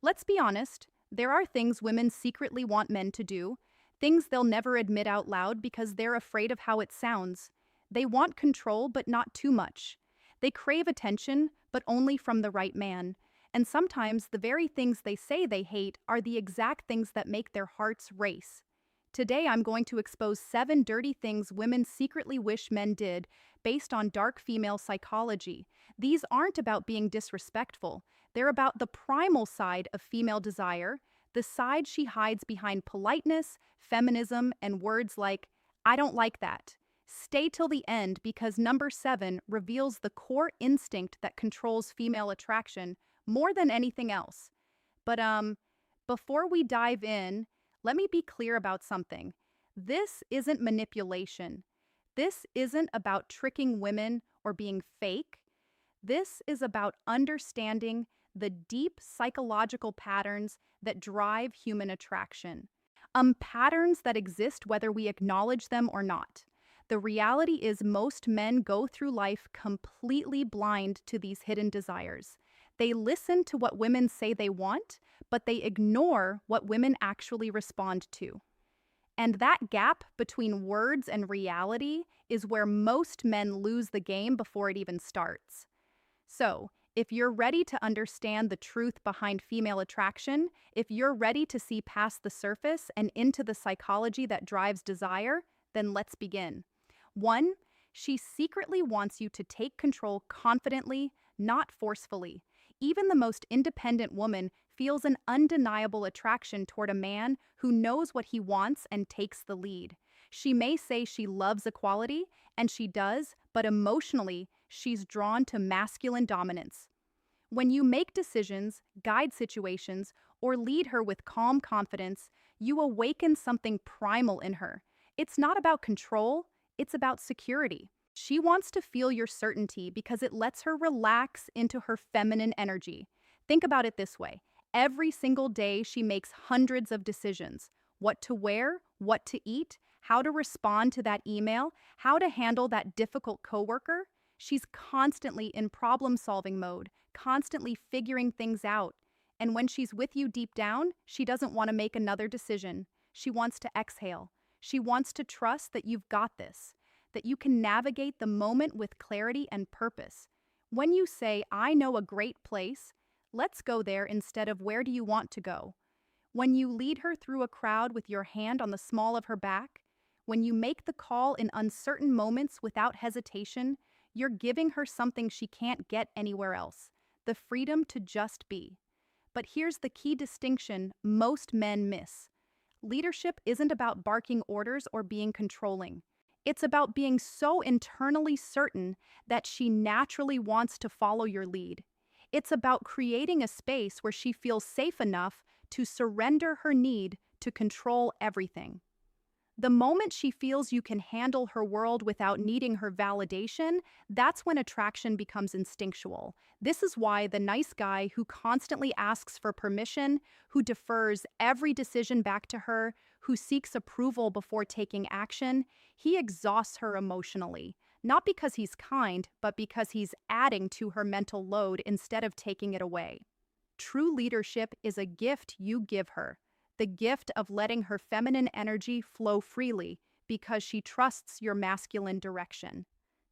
Let's be honest, there are things women secretly want men to do, things they'll never admit out loud because they're afraid of how it sounds. They want control, but not too much. They crave attention, but only from the right man. And sometimes the very things they say they hate are the exact things that make their hearts race. Today, I'm going to expose 7 dirty things women secretly wish men did based on dark female psychology. These aren't about being disrespectful, they're about the primal side of female desire, the side she hides behind politeness, feminism, and words like, I don't like that. Stay till the end because number 7 reveals the core instinct that controls female attraction more than anything else. But before we dive in, let me be clear about something. This isn't manipulation. This isn't about tricking women or being fake. This is about understanding the deep psychological patterns that drive human attraction. Patterns that exist whether we acknowledge them or not. The reality is most men go through life completely blind to these hidden desires. They listen to what women say they want, but they ignore what women actually respond to. And that gap between words and reality is where most men lose the game before it even starts. So, if you're ready to understand the truth behind female attraction, if you're ready to see past the surface and into the psychology that drives desire, then let's begin. 1. She secretly wants you to take control confidently, not forcefully. Even the most independent woman feels an undeniable attraction toward a man who knows what he wants and takes the lead. She may say she loves equality, and she does, but emotionally, she's drawn to masculine dominance. When you make decisions, guide situations, or lead her with calm confidence, you awaken something primal in her. It's not about control, it's about security. She wants to feel your certainty because it lets her relax into her feminine energy. Think about it this way. Every single day, she makes hundreds of decisions. What to wear, what to eat, how to respond to that email, how to handle that difficult coworker. She's constantly in problem-solving mode, constantly figuring things out. And when she's with you deep down, she doesn't want to make another decision. She wants to exhale. She wants to trust that you've got this, that you can navigate the moment with clarity and purpose. When you say, I know a great place, let's go there instead of where do you want to go? When you lead her through a crowd with your hand on the small of her back, when you make the call in uncertain moments without hesitation, you're giving her something she can't get anywhere else, the freedom to just be. But here's the key distinction most men miss. Leadership isn't about barking orders or being controlling. It's about being so internally certain that she naturally wants to follow your lead. It's about creating a space where she feels safe enough to surrender her need to control everything. The moment she feels you can handle her world without needing her validation, that's when attraction becomes instinctual. This is why the nice guy who constantly asks for permission, who defers every decision back to her, who seeks approval before taking action, he exhausts her emotionally. Not because he's kind, but because he's adding to her mental load instead of taking it away. True leadership is a gift you give her. The gift of letting her feminine energy flow freely because she trusts your masculine direction.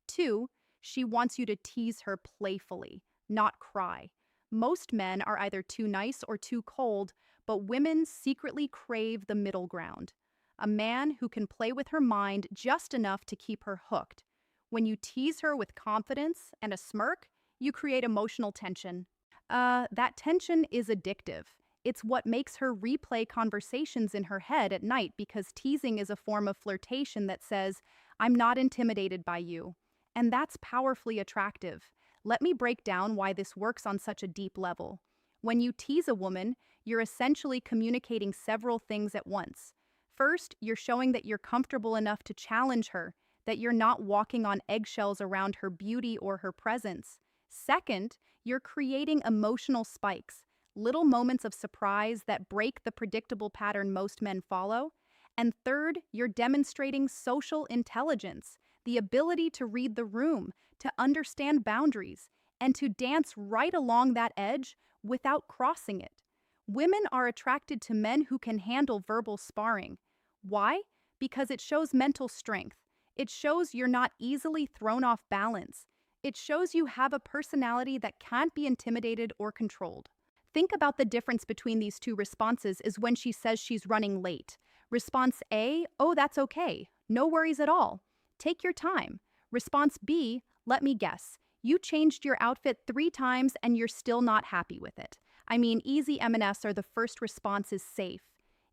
2, she wants you to tease her playfully, not cry. Most men are either too nice or too cold, but women secretly crave the middle ground. A man who can play with her mind just enough to keep her hooked. When you tease her with confidence and a smirk, you create emotional tension. That tension is addictive. It's what makes her replay conversations in her head at night because teasing is a form of flirtation that says, I'm not intimidated by you. And that's powerfully attractive. Let me break down why this works on such a deep level. When you tease a woman, you're essentially communicating several things at once. First, you're showing that you're comfortable enough to challenge her, that you're not walking on eggshells around her beauty or her presence. Second, you're creating emotional spikes, little moments of surprise that break the predictable pattern most men follow. And third, you're demonstrating social intelligence, the ability to read the room, to understand boundaries, and to dance right along that edge without crossing it. Women are attracted to men who can handle verbal sparring. Why? Because it shows mental strength. It shows you're not easily thrown off balance. It shows you have a personality that can't be intimidated or controlled. Think about the difference between these two responses is when she says she's running late. Response A, oh, that's okay. No worries at all. Take your time. Response B, let me guess. You changed your outfit 3 times and you're still not happy with it. I mean, easy M&S are the first response is safe.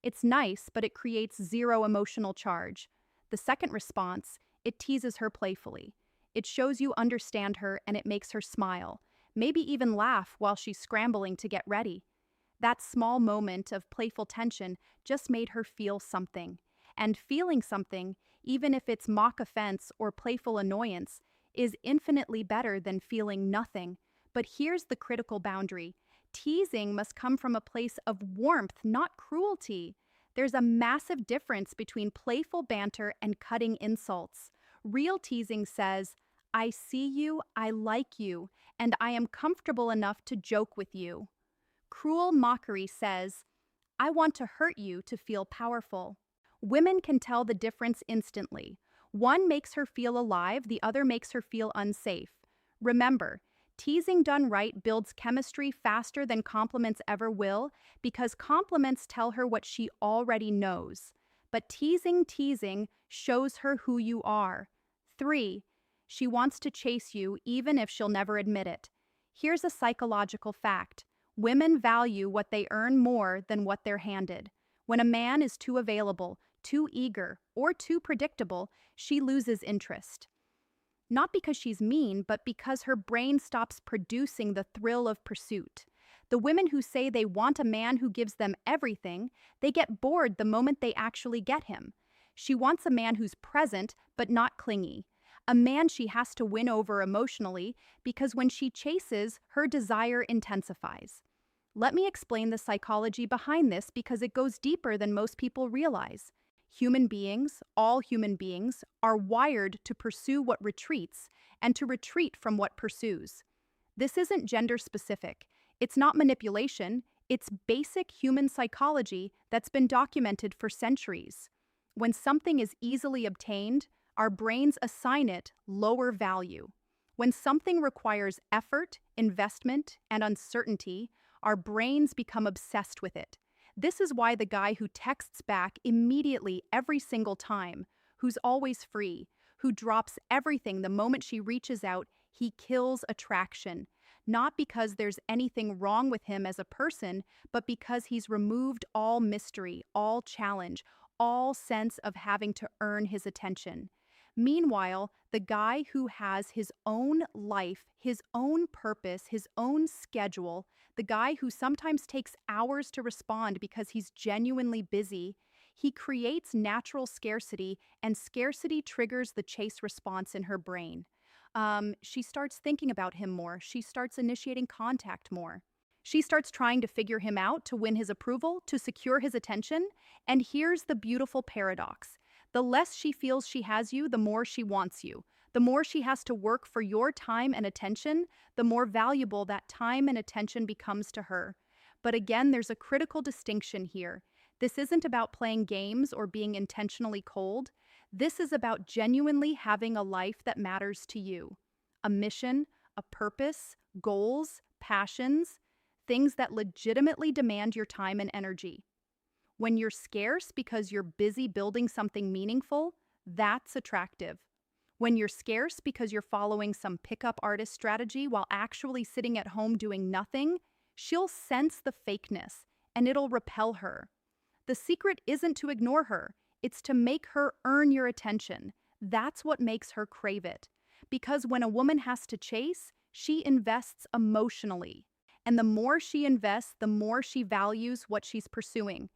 It's nice, but it creates zero emotional charge. The second response, it teases her playfully. It shows you understand her and it makes her smile, maybe even laugh while she's scrambling to get ready. That small moment of playful tension just made her feel something. And feeling something, even if it's mock offense or playful annoyance, is infinitely better than feeling nothing. But here's the critical boundary. Teasing must come from a place of warmth, not cruelty. There's a massive difference between playful banter and cutting insults. Real teasing says, I see you, I like you, and I am comfortable enough to joke with you. Cruel mockery says, I want to hurt you to feel powerful. Women can tell the difference instantly. One makes her feel alive, the other makes her feel unsafe. Remember, teasing done right builds chemistry faster than compliments ever will because compliments tell her what she already knows. But teasing shows her who you are. 3. She wants to chase you even if she'll never admit it. Here's a psychological fact. Women value what they earn more than what they're handed. When a man is too available, too eager, or too predictable, she loses interest. Not because she's mean, but because her brain stops producing the thrill of pursuit. The women who say they want a man who gives them everything, they get bored the moment they actually get him. She wants a man who's present, but not clingy. A man she has to win over emotionally, because when she chases, her desire intensifies. Let me explain the psychology behind this because it goes deeper than most people realize. Human beings, all human beings, are wired to pursue what retreats and to retreat from what pursues. This isn't gender specific. It's not manipulation. It's basic human psychology that's been documented for centuries. When something is easily obtained, our brains assign it lower value. When something requires effort, investment, and uncertainty, our brains become obsessed with it. This is why the guy who texts back immediately every single time, who's always free, who drops everything the moment she reaches out, he kills attraction. Not because there's anything wrong with him as a person, but because he's removed all mystery, all challenge, all sense of having to earn his attention. Meanwhile, the guy who has his own life, his own purpose, his own schedule, the guy who sometimes takes hours to respond because he's genuinely busy, he creates natural scarcity, and scarcity triggers the chase response in her brain. She starts thinking about him more. She starts initiating contact more. She starts trying to figure him out to win his approval, to secure his attention. And here's the beautiful paradox. The less she feels she has you, the more she wants you. The more she has to work for your time and attention, the more valuable that time and attention becomes to her. But again, there's a critical distinction here. This isn't about playing games or being intentionally cold. This is about genuinely having a life that matters to you. A mission, a purpose, goals, passions, things that legitimately demand your time and energy. When you're scarce because you're busy building something meaningful, that's attractive. When you're scarce because you're following some pickup artist strategy while actually sitting at home doing nothing, she'll sense the fakeness and it'll repel her. The secret isn't to ignore her, it's to make her earn your attention. That's what makes her crave it. Because when a woman has to chase, she invests emotionally. And the more she invests, the more she values what she's pursuing.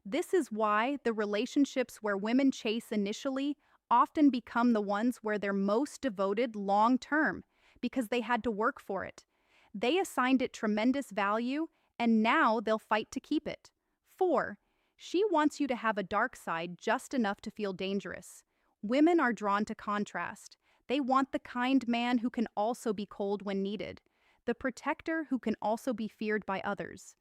This is why the relationships where women chase initially often become the ones where they're most devoted long term, because they had to work for it. They assigned it tremendous value, and now they'll fight to keep it. 4. She wants you to have a dark side just enough to feel dangerous. Women are drawn to contrast. They want the kind man who can also be cold when needed, the protector who can also be feared by others.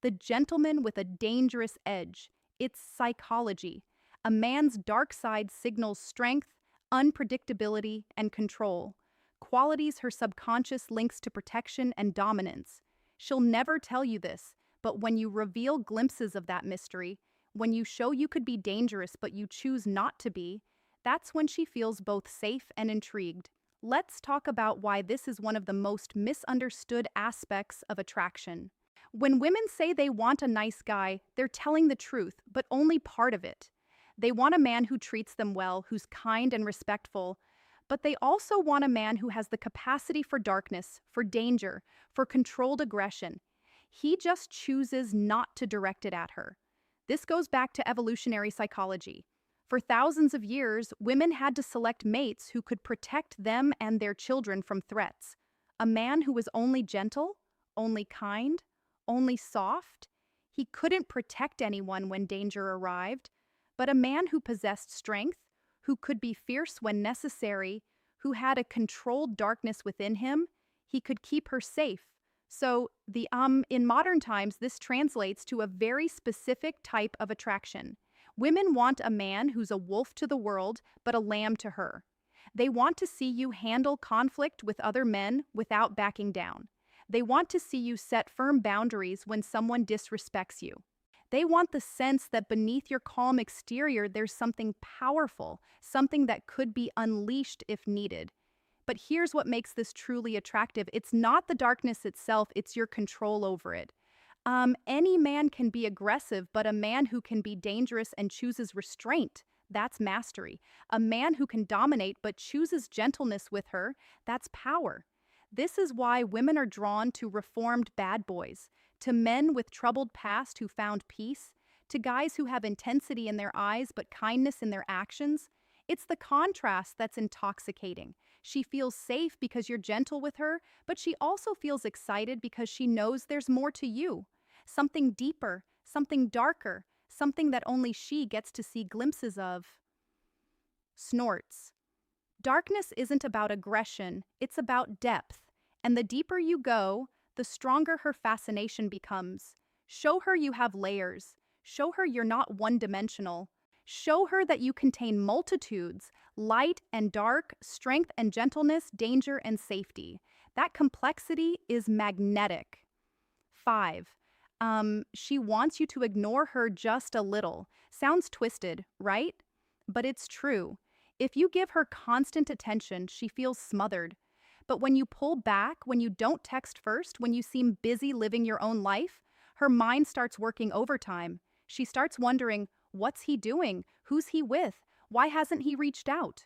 The the gentleman with a dangerous edge. It's psychology. A man's dark side signals strength, unpredictability, and control, qualities her subconscious links to protection and dominance. She'll never tell you this, but when you reveal glimpses of that mystery, when you show you could be dangerous but you choose not to be, that's when she feels both safe and intrigued. Let's talk about why this is one of the most misunderstood aspects of attraction. When women say they want a nice guy, they're telling the truth, but only part of it. They want a man who treats them well, who's kind and respectful, but they also want a man who has the capacity for darkness, for danger, for controlled aggression. He just chooses not to direct it at her. This goes back to evolutionary psychology. For thousands of years, women had to select mates who could protect them and their children from threats. A man who was only gentle, only kind, only soft. He couldn't protect anyone when danger arrived, but a man who possessed strength, who could be fierce when necessary, who had a controlled darkness within him, he could keep her safe. So, in modern times, this translates to a very specific type of attraction. Women want a man who's a wolf to the world, but a lamb to her. They want to see you handle conflict with other men without backing down. They want to see you set firm boundaries when someone disrespects you. They want the sense that beneath your calm exterior there's something powerful, something that could be unleashed if needed. But here's what makes this truly attractive. It's not the darkness itself, it's your control over it. Any man can be aggressive, but a man who can be dangerous and chooses restraint, that's mastery. A man who can dominate but chooses gentleness with her, that's power. This is why women are drawn to reformed bad boys, to men with troubled past who found peace, to guys who have intensity in their eyes but kindness in their actions. It's the contrast that's intoxicating. She feels safe because you're gentle with her, but she also feels excited because she knows there's more to you. Something deeper, something darker, something that only she gets to see glimpses of. Snorts. Darkness isn't about aggression, it's about depth. And the deeper you go, the stronger her fascination becomes. Show her you have layers. Show her you're not one-dimensional. Show her that you contain multitudes, light and dark, strength and gentleness, danger and safety. That complexity is magnetic. 5. She wants you to ignore her just a little. Sounds twisted, right? But it's true. If you give her constant attention, she feels smothered. But when you pull back, when you don't text first, when you seem busy living your own life, her mind starts working overtime. She starts wondering, what's he doing? Who's he with? Why hasn't he reached out?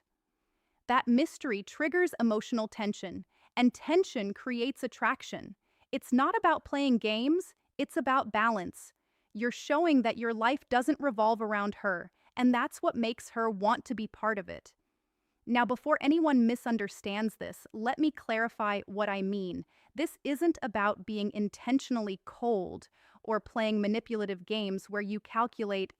That mystery triggers emotional tension, and tension creates attraction. It's not about playing games, it's about balance. You're showing that your life doesn't revolve around her, and that's what makes her want to be part of it. Now, before anyone misunderstands this, let me clarify what I mean. This isn't about being intentionally cold or playing manipulative games where you calculate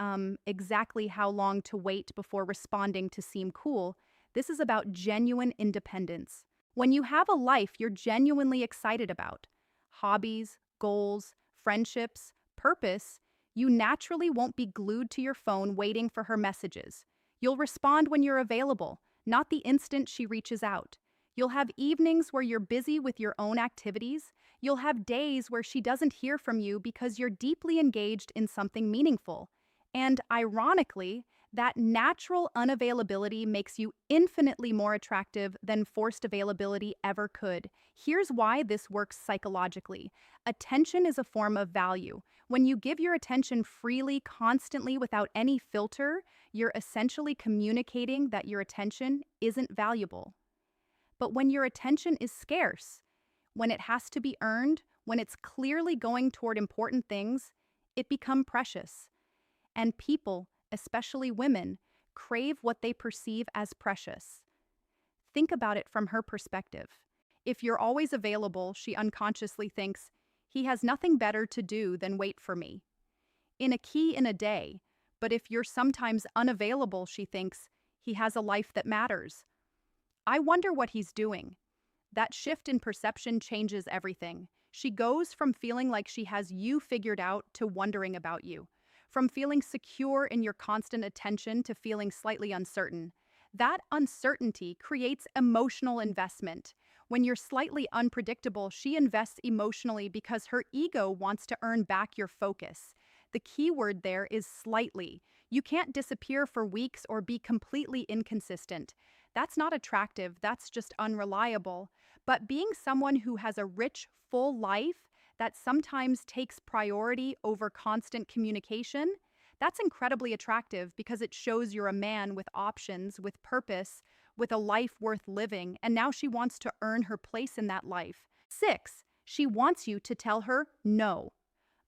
exactly how long to wait before responding to seem cool. This is about genuine independence. When you have a life you're genuinely excited about, hobbies, goals, friendships, purpose, you naturally won't be glued to your phone waiting for her messages. You'll respond when you're available, not the instant she reaches out. You'll have evenings where you're busy with your own activities. You'll have days where she doesn't hear from you because you're deeply engaged in something meaningful. And ironically, that natural unavailability makes you infinitely more attractive than forced availability ever could. Here's why this works psychologically. Attention is a form of value. When you give your attention freely, constantly, without any filter, you're essentially communicating that your attention isn't valuable. But when your attention is scarce, when it has to be earned, when it's clearly going toward important things, it becomes precious. And people, especially women, crave what they perceive as precious. Think about it from her perspective. If you're always available, she unconsciously thinks, he has nothing better to do than wait for me. In a day. But if you're sometimes unavailable, she thinks, he has a life that matters. I wonder what he's doing. That shift in perception changes everything. She goes from feeling like she has you figured out to wondering about you, from feeling secure in your constant attention to feeling slightly uncertain. That uncertainty creates emotional investment. When you're slightly unpredictable, she invests emotionally because her ego wants to earn back your focus. The key word there is slightly. You can't disappear for weeks or be completely inconsistent. That's not attractive, that's just unreliable. But being someone who has a rich, full life that sometimes takes priority over constant communication, that's incredibly attractive because it shows you're a man with options, with purpose, with a life worth living, and now she wants to earn her place in that life. 6, she wants you to tell her no.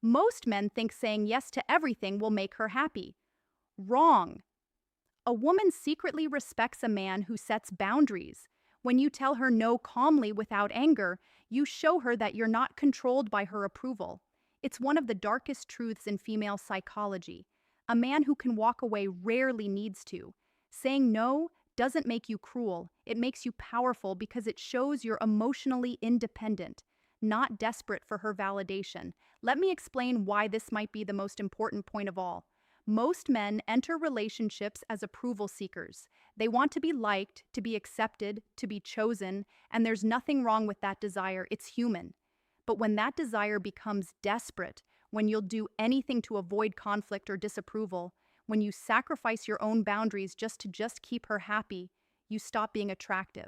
Most men think saying yes to everything will make her happy. Wrong. A woman secretly respects a man who sets boundaries. When you tell her no calmly without anger, you show her that you're not controlled by her approval. It's one of the darkest truths in female psychology. A man who can walk away rarely needs to. Saying no doesn't make you cruel, it makes you powerful because it shows you're emotionally independent, not desperate for her validation. Let me explain why this might be the most important point of all. Most men enter relationships as approval seekers. They want to be liked, to be accepted, to be chosen, and there's nothing wrong with that desire. It's human. But when that desire becomes desperate, when you'll do anything to avoid conflict or disapproval, when you sacrifice your own boundaries just to keep her happy, you stop being attractive.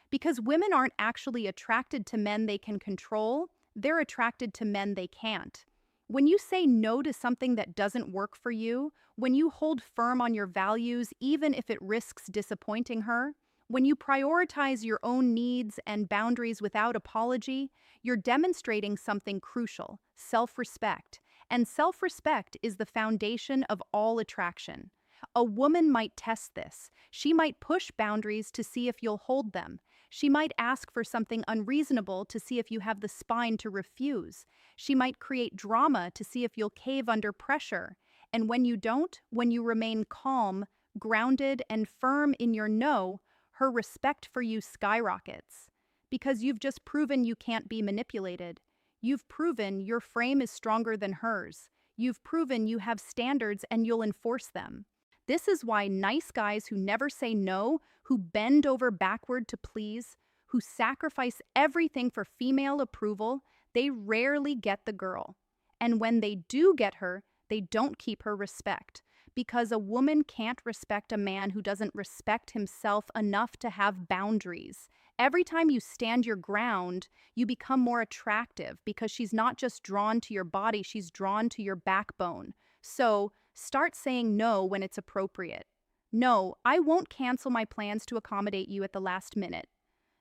Because women aren't actually attracted to men they can control, they're attracted to men they can't. When you say no to something that doesn't work for you, when you hold firm on your values even if it risks disappointing her, when you prioritize your own needs and boundaries without apology, you're demonstrating something crucial: self-respect. And self-respect is the foundation of all attraction. A woman might test this. She might push boundaries to see if you'll hold them. She might ask for something unreasonable to see if you have the spine to refuse. She might create drama to see if you'll cave under pressure. And when you don't, when you remain calm, grounded, and firm in your no, her respect for you skyrockets. Because you've just proven you can't be manipulated. You've proven your frame is stronger than hers. You've proven you have standards and you'll enforce them. This is why nice guys who never say no, who bend over backward to please, who sacrifice everything for female approval, they rarely get the girl. And when they do get her, they don't keep her respect. Because a woman can't respect a man who doesn't respect himself enough to have boundaries. Every time you stand your ground, you become more attractive because she's not just drawn to your body, she's drawn to your backbone. So, start saying no when it's appropriate. No, I won't cancel my plans to accommodate you at the last minute.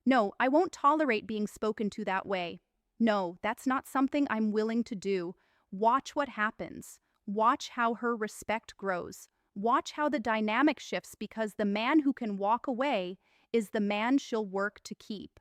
No, I won't tolerate being spoken to that way. No, that's not something I'm willing to do. Watch what happens. Watch how her respect grows. Watch how the dynamic shifts because the man who can walk away is the man she'll work to keep.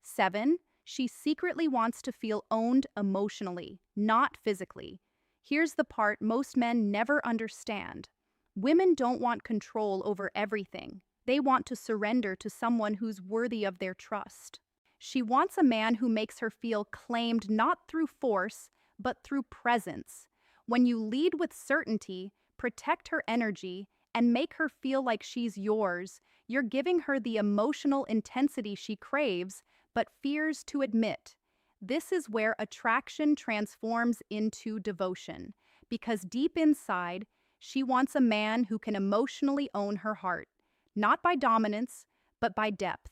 7, she secretly wants to feel owned emotionally, not physically. Here's the part most men never understand. Women don't want control over everything. They want to surrender to someone who's worthy of their trust. She wants a man who makes her feel claimed not through force, but through presence. When you lead with certainty, protect her energy, and make her feel like she's yours, you're giving her the emotional intensity she craves, but fears to admit. This is where attraction transforms into devotion, because deep inside, she wants a man who can emotionally own her heart, not by dominance, but by depth.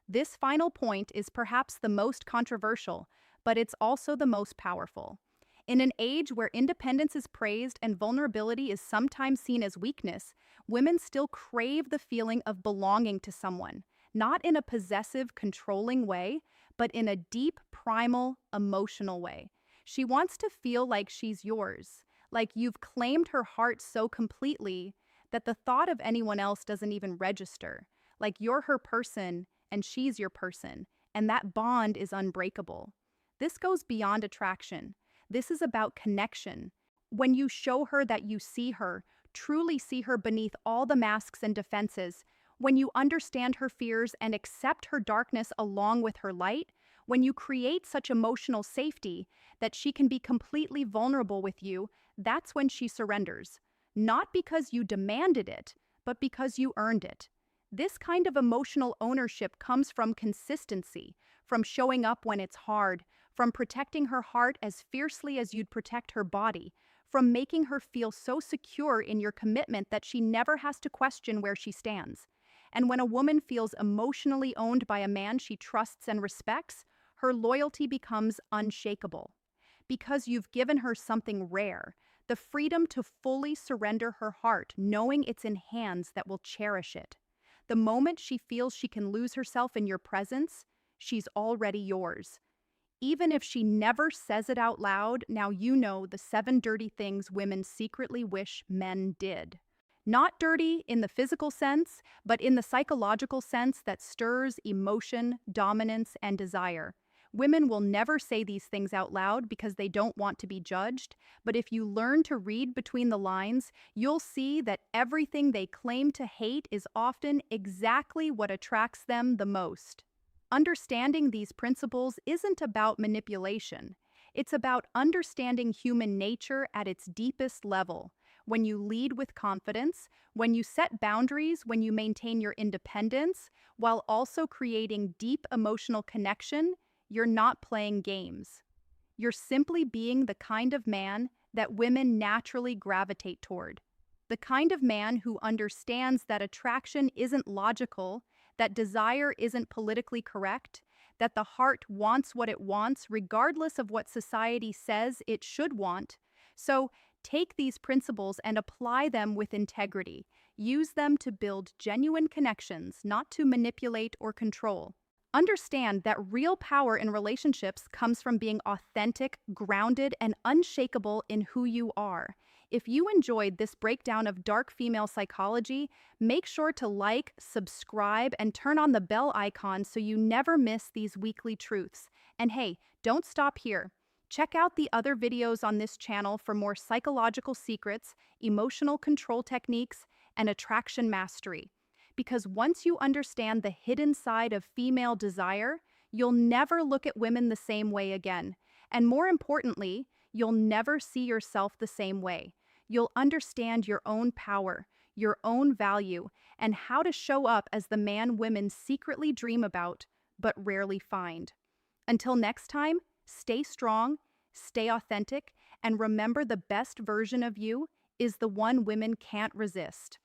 This final point is perhaps the most controversial, but it's also the most powerful. In an age where independence is praised and vulnerability is sometimes seen as weakness, women still crave the feeling of belonging to someone, not in a possessive, controlling way, but in a deep, primal, emotional way. She wants to feel like she's yours, like you've claimed her heart so completely that the thought of anyone else doesn't even register, like you're her person and she's your person, and that bond is unbreakable. This goes beyond attraction. This is about connection. When you show her that you see her, truly see her beneath all the masks and defenses, when you understand her fears and accept her darkness along with her light, When you create such emotional safety that she can be completely vulnerable with you, that's when she surrenders. Not because you demanded it, but because you earned it. This kind of emotional ownership comes from consistency, from showing up when it's hard, from protecting her heart as fiercely as you'd protect her body, from making her feel so secure in your commitment that she never has to question where she stands. And when a woman feels emotionally owned by a man she trusts and respects, her loyalty becomes unshakable. Because you've given her something rare, the freedom to fully surrender her heart, knowing it's in hands that will cherish it. The moment she feels she can lose herself in your presence, she's already yours. Even if she never says it out loud, now you know the 7 dirty things women secretly wish men did. Not dirty in the physical sense, but in the psychological sense that stirs emotion, dominance, and desire. Women will never say these things out loud because they don't want to be judged, but if you learn to read between the lines, you'll see that everything they claim to hate is often exactly what attracts them the most. Understanding these principles isn't about manipulation. It's about understanding human nature at its deepest level. When you lead with confidence, when you set boundaries, when you maintain your independence, while also creating deep emotional connection, you're not playing games. You're simply being the kind of man that women naturally gravitate toward. The kind of man who understands that attraction isn't logical, that desire isn't politically correct, that the heart wants what it wants regardless of what society says it should want. So, take these principles and apply them with integrity. Use them to build genuine connections, not to manipulate or control. Understand that real power in relationships comes from being authentic, grounded, and unshakable in who you are. If you enjoyed this breakdown of dark female psychology, make sure to like, subscribe, and turn on the bell icon so you never miss these weekly truths. And hey, don't stop here. Check out the other videos on this channel for more psychological secrets, emotional control techniques, and attraction mastery. Because once you understand the hidden side of female desire, you'll never look at women the same way again. And more importantly, you'll never see yourself the same way. You'll understand your own power, your own value, and how to show up as the man women secretly dream about, but rarely find. Until next time, stay strong, stay authentic, and remember the best version of you is the one women can't resist.